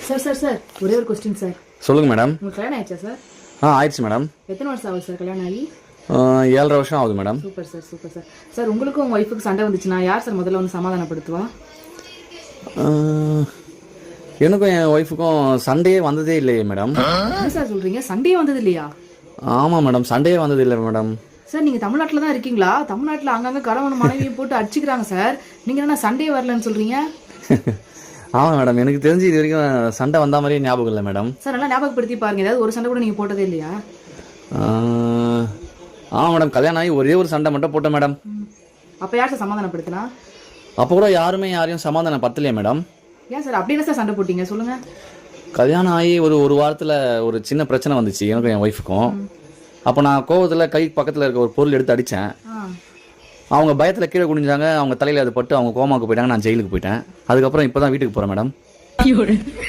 Sir sir sir ஒரே ஒரு question sir. சொல்லுங்க மேடம். உங்களுக்கு கல்யாணம் ஆயிடுச்சா சார்? ஆயிடுச்சு மேடம். எத்தனை வருஷம் ஆகுது சார் கல்யாணம் ஆகி? 7.5 வருஷம் ஆகுது madam. Super sir super sir. Sir உங்களுக்கும் உங்கள் ஒய்ஃபுக்கு சண்டை வந்துச்சுன்னா யார் சார் முதல்ல வந்து சமாதானப்படுத்துவா? எனக்கும் என் ஒய்ஃபுக்கும் சண்டையே வந்ததே இல்லையே மேடம். என்ன சார் சொல்றீங்க? சண்டையே வந்தது இல்லையா? ஆமாம் மேடம், சண்டையே வந்தது இல்லை மேடம். சார் நீங்கள் தமிழ்நாட்டில் தான் இருக்கீங்களா? தமிழ்நாட்டில் அங்கங்கே கணவன் மனைவியை போட்டு அடிச்சுக்கிறாங்க சார். நீங்கள் என்ன சண்டையே வரலன்னு சொல்கிறீங்க? ஆமாம் மேடம், எனக்கு தெரிஞ்சு இது வரைக்கும் சண்டை வந்த மாதிரியே ஞாபகம் இல்லை மேடம். சார் நல்லா ஞாபகப்படுத்தி பாருங்க, ஏதாவது ஒரு சண்டை கூட நீங்கள் போட்டதே இல்லையா? ஆமாம் மேடம், கல்யாணம் ஆகி ஒரே ஒரு சண்டை மட்டும் போட்டேன் மேடம். அப்போ யார் சார் சமாதானப்படுத்தினா? அப்போ கூட யாருமே யாரையும் சமாதானப்படுத்தலையே மேடம். ஏன் சார் அப்படி என்ன சார் சண்டை போட்டீங்க சொல்லுங்கள். கல்யாணம் ஆகி ஒரு வாரத்தில் ஒரு சின்ன பிரச்சனை வந்துச்சு எனக்கும் என் ஒய்ஃபுக்கும். அப்போ நான் கோவத்தில் கை பக்கத்தில் இருக்க ஒரு பொருள் எடுத்து அடித்தேன். அவங்க பயத்தில் கீழே குனிஞ்சாங்க, அவங்க தலையில் அது பட்டு அவங்க கோமாவுக்கு போயிட்டாங்க. நான் ஜெயிலுக்கு போயிட்டேன். அதுக்கப்புறம் இப்போ தான் வீட்டுக்கு போகிறேன் மேடம்.